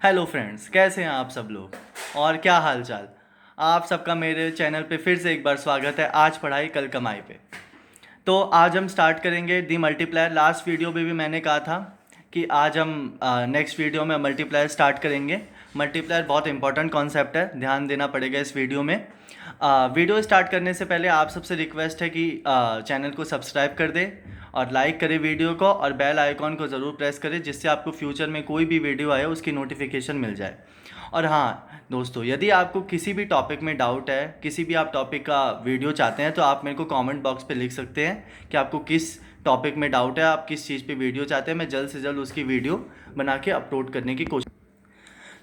Hello friends, कैसे हैं आप सब लोग और क्या हाल चाल। आप सबका मेरे चैनल पे फिर से एक बार स्वागत है। आज पढ़ाई कल कमाई पे। तो आज हम स्टार्ट करेंगे दी मल्टीप्लायर। लास्ट वीडियो में भी मैंने कहा था कि आज हम नेक्स्ट वीडियो में मल्टीप्लायर स्टार्ट करेंगे। मल्टीप्लायर बहुत इंपॉर्टेंट कॉन्सेप्ट है, ध्यान देना पड़ेगा इस वीडियो में। वीडियो स्टार्ट करने से पहले आप सबसे रिक्वेस्ट है कि चैनल को सब्सक्राइब कर दें और लाइक करें वीडियो को, और बेल आइकॉन को ज़रूर प्रेस करें जिससे आपको फ्यूचर में कोई भी वीडियो आए उसकी नोटिफिकेशन मिल जाए। और हाँ दोस्तों, यदि आपको किसी भी टॉपिक में डाउट है, किसी भी आप टॉपिक का वीडियो चाहते हैं, तो आप मेरे को कमेंट बॉक्स पे लिख सकते हैं कि आपको किस टॉपिक में डाउट है, आप किस चीज़ पे वीडियो चाहते हैं। मैं जल्द से जल्द उसकी वीडियो बना के अपलोड करने की कोशिश।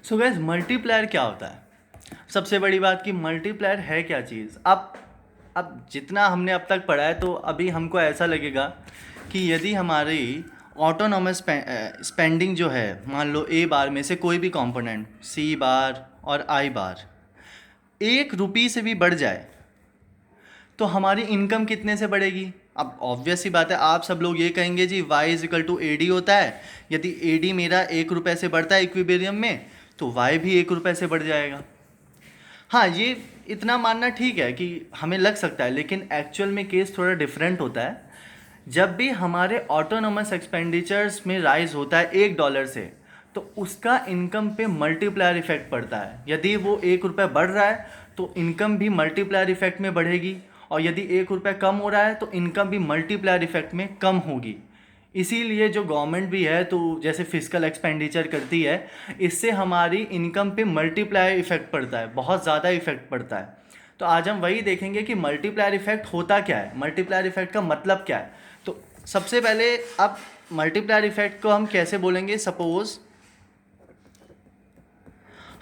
सो गाइस, मल्टीप्लायर क्या होता है? सबसे बड़ी बात कि मल्टीप्लायर है क्या चीज़। अब जितना हमने अब तक पढ़ा है, तो अभी हमको ऐसा लगेगा कि यदि हमारी ऑटोनॉमस स्पेंडिंग जो है, मान लो ए बार में से कोई भी कंपोनेंट सी बार और आई बार 1 रुपये से भी बढ़ जाए, तो हमारी इनकम कितने से बढ़ेगी? अब ऑब्वियस सी बात है, आप सब लोग ये कहेंगे जी y is equal to A D होता है। यदि ए डी मेरा 1 रुपये से बढ़ता है इक्विबेरियम में, तो y भी 1 रुपये से बढ़ जाएगा। हाँ, ये इतना मानना ठीक है कि हमें लग सकता है, लेकिन एक्चुअल में केस थोड़ा डिफरेंट होता है। जब भी हमारे ऑटोनोमस एक्सपेंडिचर्स में राइज होता है $1 से, तो उसका इनकम पे मल्टीप्लायर इफेक्ट पड़ता है। यदि वो 1 रुपये बढ़ रहा है तो इनकम भी मल्टीप्लायर इफेक्ट में बढ़ेगी, और यदि 1 रुपये कम हो रहा है तो इनकम भी मल्टीप्लायर इफेक्ट में कम होगी। इसीलिए जो गवर्नमेंट भी है, तो जैसे फिजिकल एक्सपेंडिचर करती है, इससे हमारी इनकम पे मल्टीप्लायर इफेक्ट पड़ता है, बहुत ज़्यादा इफेक्ट पड़ता है। तो आज हम वही देखेंगे कि मल्टीप्लायर इफेक्ट होता क्या है, मल्टीप्लायर इफेक्ट का मतलब क्या है। तो सबसे पहले अब मल्टीप्लायर इफेक्ट को हम कैसे बोलेंगे। सपोज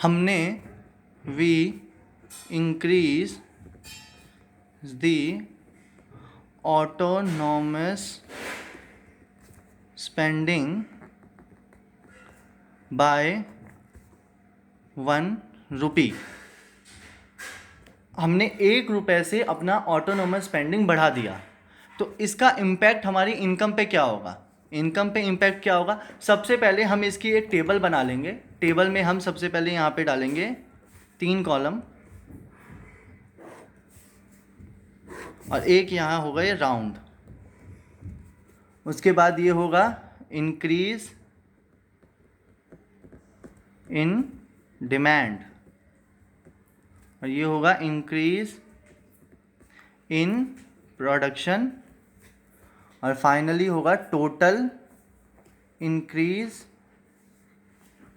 हमने we increase the autonomous spending by 1 rupee. हमने 1 रुपये से अपना ऑटोनॉमस स्पेंडिंग बढ़ा दिया, तो इसका इम्पैक्ट हमारी इनकम पे क्या होगा? इनकम पे इम्पैक्ट क्या होगा? सबसे पहले हम इसकी एक टेबल बना लेंगे। टेबल में हम सबसे पहले यहाँ पे डालेंगे 3 कॉलम, और एक यहाँ होगा ये राउंड। उसके बाद ये होगा इंक्रीज इन डिमांड, और ये होगा इंक्रीज इन प्रोडक्शन, और फाइनली होगा टोटल इंक्रीज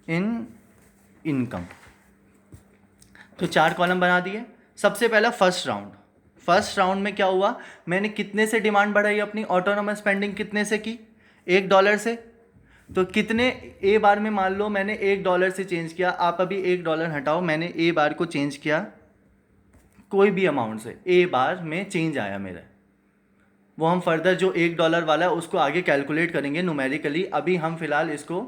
इन इनकम। तो 4 कॉलम बना दिए। सबसे पहला फर्स्ट राउंड में क्या हुआ, मैंने कितने से डिमांड बढ़ाई अपनी ऑटोनोमस स्पेंडिंग, कितने से की? $1 से। तो कितने ए बार में, मान लो मैंने $1 से चेंज किया। आप अभी $1 हटाओ, मैंने ए बार को चेंज किया कोई भी अमाउंट से, ए बार में चेंज आया मेरा। वो हम फर्दर जो $1 वाला है उसको आगे कैलकुलेट करेंगे न्यूमेरिकली। अभी हम फिलहाल इसको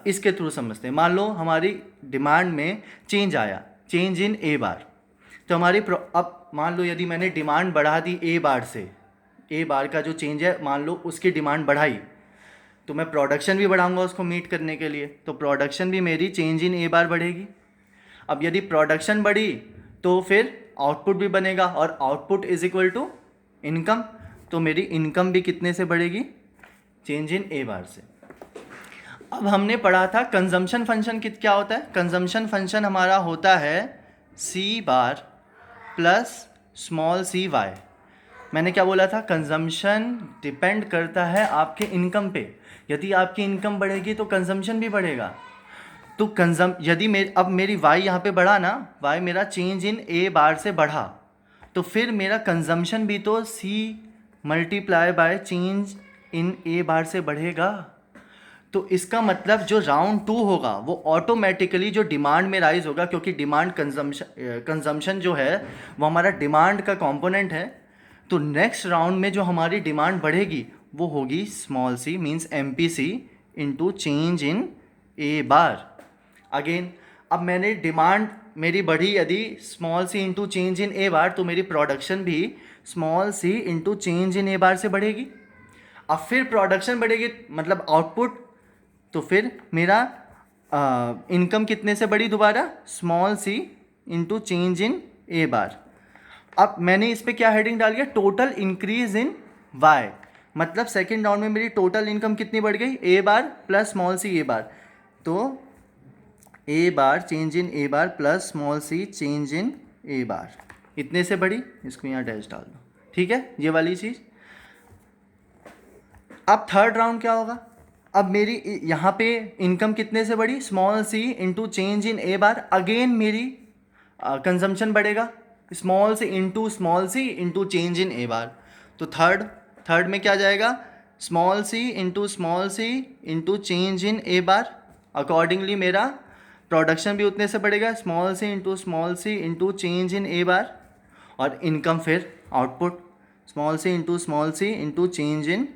इसके थ्रू समझते हैं। मान लो हमारी डिमांड में चेंज आया, चेंज इन ए बार। तो हमारी अब मान लो यदि मैंने डिमांड बढ़ा दी ए बार से, ए बार का जो चेंज है मान लो उसकी डिमांड बढ़ाई, तो मैं प्रोडक्शन भी बढ़ाऊंगा उसको मीट करने के लिए। तो प्रोडक्शन भी मेरी चेंज इन ए बार बढ़ेगी। अब यदि प्रोडक्शन बढ़ी तो फिर आउटपुट भी बनेगा, और output is equal to income. तो मेरी इनकम भी कितने से बढ़ेगी? चेंज इन ए बार से। अब हमने पढ़ा था कंजम्पशन फंक्शन क्या होता है। कंजम्पशन फंक्शन हमारा होता है सी bar plus small C Y. मैंने क्या बोला था? कंजम्पशन डिपेंड करता है आपके इनकम पे। यदि आपकी इनकम बढ़ेगी तो कंजम्पशन भी बढ़ेगा। तो यदि अब मेरी वाई यहाँ पे बढ़ा ना, वाई मेरा चेंज इन ए बार से बढ़ा, तो फिर मेरा कंजम्पशन भी तो C multiply by change in A bar से बढ़ेगा। तो इसका मतलब जो राउंड 2 होगा वो ऑटोमेटिकली जो डिमांड में राइज होगा, क्योंकि डिमांड कंजम्पशन जो है वो हमारा डिमांड का कंपोनेंट है। तो नेक्स्ट राउंड में जो हमारी डिमांड बढ़ेगी वो होगी small C, means M P C into change in A bar. Again, अब मैंने डिमांड मेरी बढ़ी यदि small C into change in A bar, तो मेरी प्रोडक्शन भी small C into change in A bar से बढ़ेगी। अब फिर प्रोडक्शन बढ़ेगी मतलब आउटपुट, तो फिर मेरा इनकम कितने से बढ़ी दोबारा, small C into change in A bar. अब मैंने इस पे क्या हेडिंग डाल दिया, टोटल इंक्रीज इन वाई, मतलब सेकेंड राउंड में मेरी टोटल इनकम कितनी बढ़ गई, ए bar plus small C A bar. तो A bar change in A bar plus small C change in A bar, इतने से बढ़ी, इसको यहाँ डैश डाल दो, ठीक है, ये वाली चीज़। अब थर्ड राउंड क्या होगा, अब मेरी यहाँ पे इनकम कितने से बढ़ी, small C into change in A bar, again मेरी कंजम्पशन बढ़ेगा, small C into change in A bar. तो थर्ड में क्या जाएगा, small C into change in A bar, accordingly मेरा प्रोडक्शन भी उतने से बढ़ेगा, small C into change in A bar, और इनकम फिर output small C into change in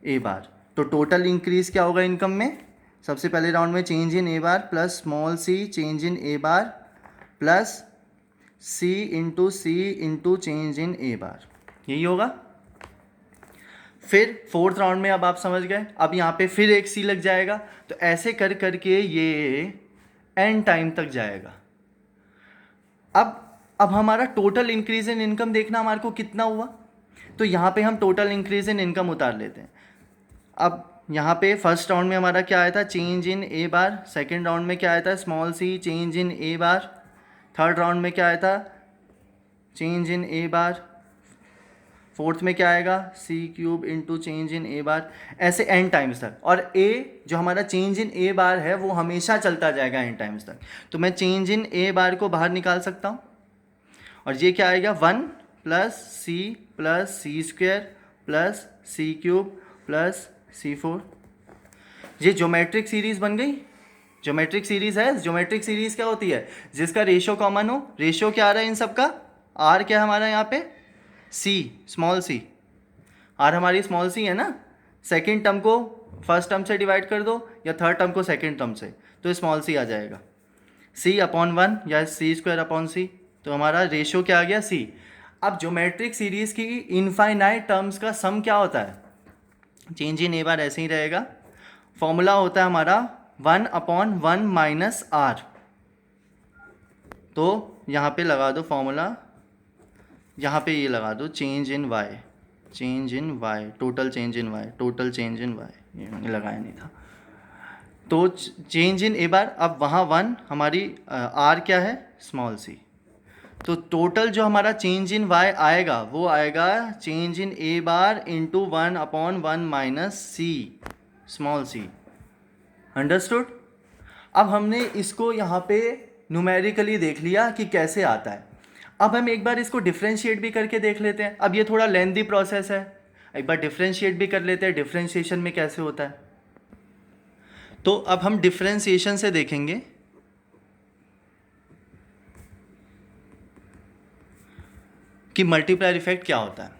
A bar. तो टोटल इंक्रीज क्या होगा इनकम में, सबसे पहले राउंड में change in A bar plus small C change in A bar plus c into change in A bar, यही होगा। फिर फोर्थ राउंड में अब आप समझ गए, अब यहाँ पे फिर एक सी लग जाएगा, तो ऐसे कर करके ये एन टाइम तक जाएगा। अब हमारा टोटल इंक्रीज इन इनकम देखना हमारे को कितना हुआ, तो यहाँ पे हम टोटल इंक्रीज इन इनकम उतार लेते हैं। अब यहाँ पे फर्स्ट राउंड में हमारा क्या आया था, change in A bar, second round में क्या आया था, small C change in A bar, third round में क्या आया था, change in A bar, fourth में क्या आएगा, सी cube into change in A बार, ऐसे एन टाइम्स तक। और ए जो हमारा चेंज इन ए बार है वो हमेशा चलता जाएगा एन टाइम्स तक, तो मैं चेंज इन ए बार को बाहर निकाल सकता हूँ, और ये क्या आएगा, 1 प्लस सी स्क्वायर प्लस सी क्यूब प्लस C4। ये ज्योमेट्रिक सीरीज बन गई। ज्योमेट्रिक सीरीज है, ज्योमेट्रिक सीरीज क्या होती है, जिसका रेशो कॉमन हो। रेशो क्या आ रहा है इन सब का, आर क्या है हमारा यहाँ पे, सी, स्मॉल सी, आर हमारी स्मॉल सी है ना, सेकेंड टर्म को फर्स्ट टर्म से डिवाइड कर दो या थर्ड टर्म को सेकेंड टर्म से, तो स्मॉल सी आ जाएगा, सी अपॉन 1 या सी स्क्वायर अपॉन सी, तो हमारा रेशो क्या आ गया, सी। अब ज्योमेट्रिक सीरीज की इनफाइनाइट टर्म्स का सम क्या होता है, चेंज इन ए बार ऐसे ही रहेगा, फॉर्मूला होता है हमारा 1/1 माइनस आर। तो यहाँ पे लगा दो फॉर्मूला, यहाँ पे ये लगा दो change in Y, total change in Y, ये लगाया नहीं था। तो चेंज इन ए बार, अब वहाँ 1 हमारी आर क्या है, स्मॉल सी, तो टोटल जो हमारा चेंज इन वाई आएगा वो आएगा change in A bar into 1/1 minus C, small C. Understood. अब हमने इसको यहाँ पे न्यूमेरिकली देख लिया कि कैसे आता है। अब हम एक बार इसको डिफ्रेंशिएट भी करके देख लेते हैं। अब ये थोड़ा लेंथी प्रोसेस है, एक बार डिफ्रेंशिएट भी कर लेते हैं, डिफ्रेंशिएशन में कैसे होता है। तो अब हम डिफ्रेंशिएशन से देखेंगे कि मल्टीप्लायर इफेक्ट क्या होता है।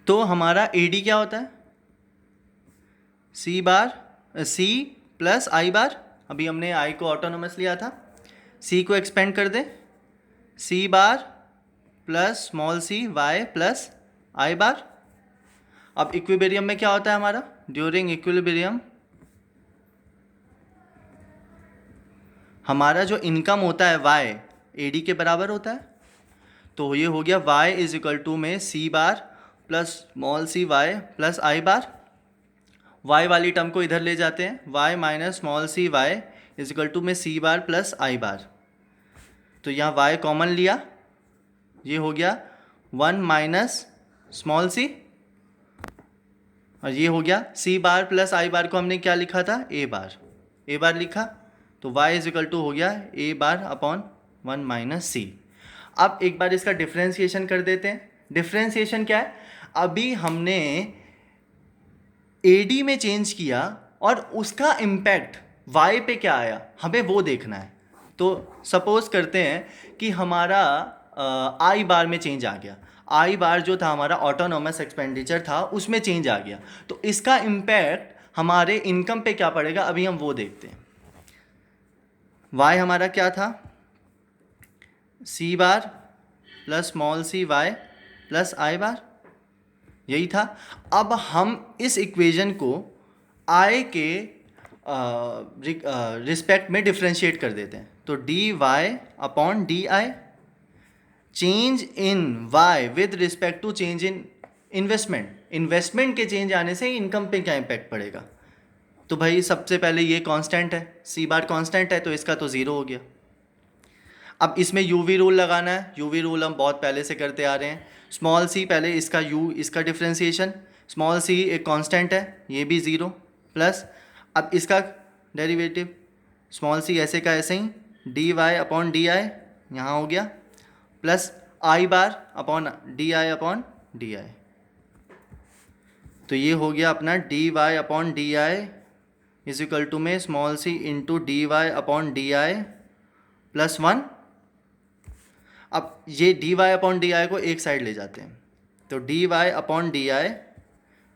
तो हमारा एडी क्या होता है, सी प्लस आई बार, अभी हमने आई को ऑटोनोमस लिया था, सी को एक्सपेंड कर दे, सी bar plus small C Y plus I बार। अब इक्विलिब्रियम में क्या होता है हमारा, ड्यूरिंग इक्विलिब्रियम हमारा जो इनकम होता है वाई एडी के बराबर होता है। तो ये हो गया y इज इक्वल टू में C bar plus small C Y plus I bar. y वाली टर्म को इधर ले जाते हैं, y minus small C Y is equal to में सी बार प्लस आई बार। तो यहाँ y कॉमन लिया, ये हो गया 1 माइनस स्मॉल सी, और ये हो गया सी बार प्लस आई बार को हमने क्या लिखा था, ए बार लिखा, तो y इज इक्वल टू हो गया ए बार अपॉन 1 माइनस सी। अब एक बार इसका डिफ्रेंशिएशन कर देते हैं। डिफ्रेंशिएशन क्या है, अभी हमने एडी में चेंज किया और उसका इम्पैक्ट वाई पे क्या आया, हमें वो देखना है। तो सपोज करते हैं कि हमारा आई बार में चेंज आ गया, आई बार जो था हमारा ऑटोनोमस एक्सपेंडिचर था उसमें चेंज आ गया, तो इसका इम्पैक्ट हमारे इनकम पे क्या पड़ेगा, अभी हम वो देखते हैं। वाई हमारा क्या था, सी bar plus small C Y plus I बार, यही था। अब हम इस इक्वेशन को आई के रिस्पेक्ट में डिफ्रेंशिएट कर देते हैं। तो D Y upon D I, change in Y with respect to change in investment, investment के चेंज आने से इनकम पे क्या इम्पैक्ट पड़ेगा। तो भाई सबसे पहले ये कांस्टेंट है, सी बार कांस्टेंट है तो इसका तो ज़ीरो हो गया। अब इसमें यूवी रूल लगाना है, यूवी रूल हम बहुत पहले से करते आ रहे हैं। स्मॉल सी पहले इसका यू, इसका डिफ्रेंसिएशन, स्मॉल सी एक कांस्टेंट है, ये भी ज़ीरो, प्लस अब इसका डेरिवेटिव स्मॉल सी ऐसे का ऐसे ही D Y upon D I यहाँ हो गया, plus I bar upon D I. तो ये हो गया अपना D Y upon D I is equal to में small C into D Y upon D I plus one. अब ये D Y upon D I को एक साइड ले जाते हैं, तो D Y upon D I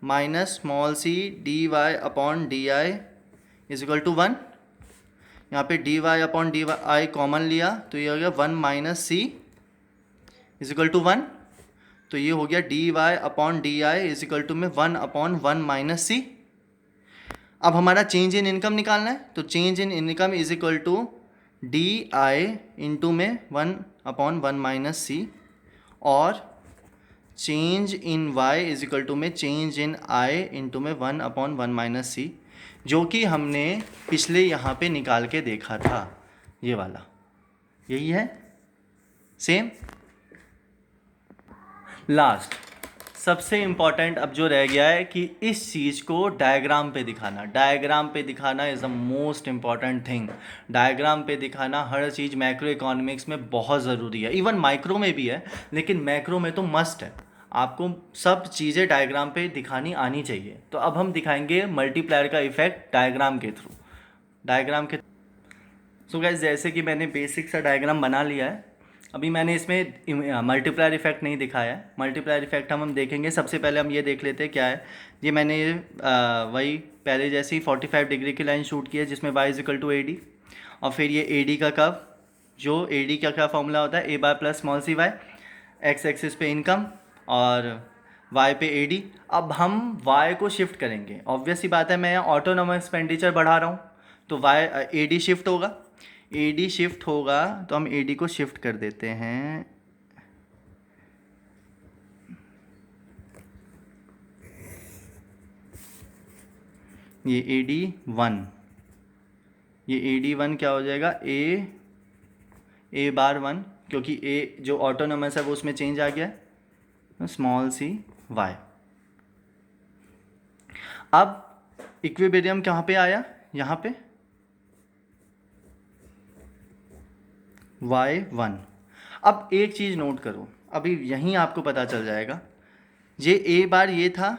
minus small c D Y upon D I is equal to one. यहाँ पे D Y upon D I common लिया तो ये हो गया one minus C is equal to one. तो ये हो गया D Y upon D I is equal to में one upon one minus C. अब हमारा चेंज इन इनकम निकालना है, तो change in income is equal to D I into में one upon one minus C, और change in Y is equal to में change इन आई into में वन अपॉन वन माइनस सी, जो कि हमने पिछले यहाँ पे निकाल के देखा था, ये वाला यही है सेम। लास्ट सबसे इम्पॉर्टेंट अब जो रह गया है कि इस चीज़ को डायग्राम पे दिखाना। डायग्राम पे दिखाना is the most important thing. Diagram पे दिखाना हर चीज़ मैक्रो इकोनॉमिक्स में बहुत ज़रूरी है, इवन माइक्रो में भी है, लेकिन मैक्रो में तो मस्ट है। आपको सब चीज़ें डायग्राम पे दिखानी आनी चाहिए। तो अब हम दिखाएंगे मल्टीप्लायर का इफेक्ट डायग्राम के थ्रू। डायग्राम के सो गाइस, जैसे कि मैंने बेसिक सा डायग्राम बना लिया है, अभी मैंने इसमें मल्टीप्लायर इफेक्ट नहीं दिखाया है। मल्टीप्लायर इफेक्ट हम देखेंगे। सबसे पहले हम ये देख लेते हैं क्या है। ये मैंने वही पहले जैसे ही 45 डिग्री की लाइन शूट की है जिसमें y is equal to A D, और फिर ये ए डी का कर्व, जो ए डी का क्या फॉर्मूला होता है, ए bar plus small C Y, x axis पे इनकम और y पे ए डी। अब हम y को शिफ्ट करेंगे, ऑब्वियस सी बात है, मैं यहाँ ऑटोनोमस एक्सपेंडिचर बढ़ा रहा हूँ तो y ए डी शिफ्ट होगा। ए डी शिफ्ट होगा तो हम ए डी को शिफ्ट कर देते हैं ये ए डी वन, ये ए डी वन क्या हो जाएगा, ए बार वन, क्योंकि ए जो ऑटोनोमस है वो उसमें चेंज आ गया है, स्मॉल सी वाई। अब इक्विलिब्रियम कहाँ पे आया, यहाँ पे y1। अब एक चीज़ नोट करो, अभी यहीं आपको पता चल जाएगा, ये ए बार ये था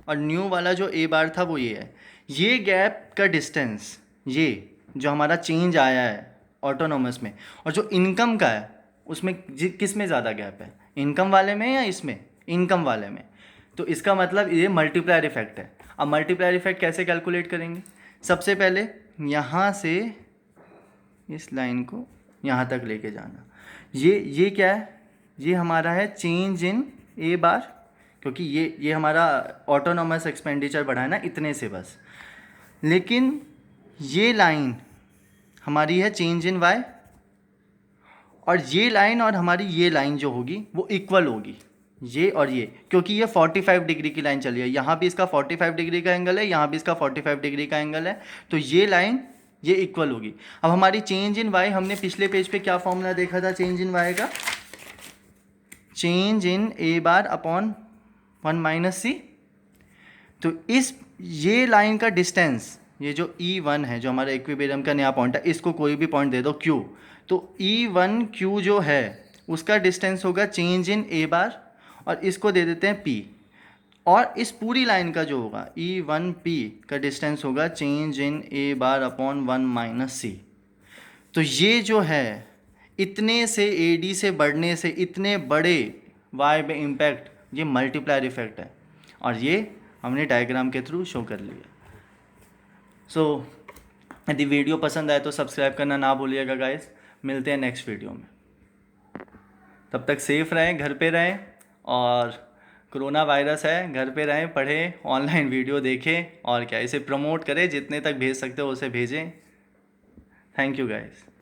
और न्यू वाला जो ए बार था वो ये है। ये गैप का डिस्टेंस, ये जो हमारा चेंज आया है ऑटोनोमस में, और जो इनकम का है उसमें किस में ज़्यादा गैप है, इनकम वाले में या इसमें, इनकम वाले में। तो इसका मतलब ये मल्टीप्लायर इफेक्ट है। अब मल्टीप्लायर इफेक्ट कैसे कैलकुलेट करेंगे, सबसे पहले यहाँ से इस लाइन को यहाँ तक लेके जाना। ये क्या है, ये हमारा है चेंज इन ए बार, क्योंकि ये हमारा ऑटोनोमस एक्सपेंडिचर बढ़ा है ना इतने से बस। लेकिन ये लाइन हमारी है चेंज इन वाई, और ये लाइन और हमारी ये लाइन जो होगी वो इक्वल होगी, ये और ये, क्योंकि ये 45 डिग्री की लाइन चली है। यहाँ भी इसका 45 डिग्री का एंगल है, यहाँ भी इसका 45 डिग्री का एंगल है, तो ये लाइन ये इक्वल होगी। अब हमारी चेंज इन वाई, हमने पिछले पेज पे क्या फॉर्मूला देखा था चेंज इन वाई का, change in A bar upon one minus c. तो इस ये लाइन का डिस्टेंस, ये जो E1 है जो हमारा इक्विलिब्रियम का नया पॉइंट है, इसको कोई भी पॉइंट दे दो Q, तो E1 Q जो है उसका डिस्टेंस होगा चेंज इन ए बार, और इसको दे देते हैं P, और इस पूरी लाइन का जो होगा E1P का डिस्टेंस होगा change in A bar upon one minus c. तो ये जो है इतने से AD से बढ़ने से इतने बड़े Y पे इम्पैक्ट, ये मल्टीप्लायर इफेक्ट है, और ये हमने डायग्राम के थ्रू शो कर लिया। सो यदि वीडियो पसंद आए तो सब्सक्राइब करना ना भूलिएगा गाइस। मिलते हैं नेक्स्ट वीडियो में, तब तक सेफ रहें, घर पे रहें, और कोरोना वायरस है, घर पे रहें, पढ़ें, ऑनलाइन वीडियो देखें और क्या, इसे प्रमोट करें, जितने तक भेज सकते हो उसे भेजें। Thank you guys.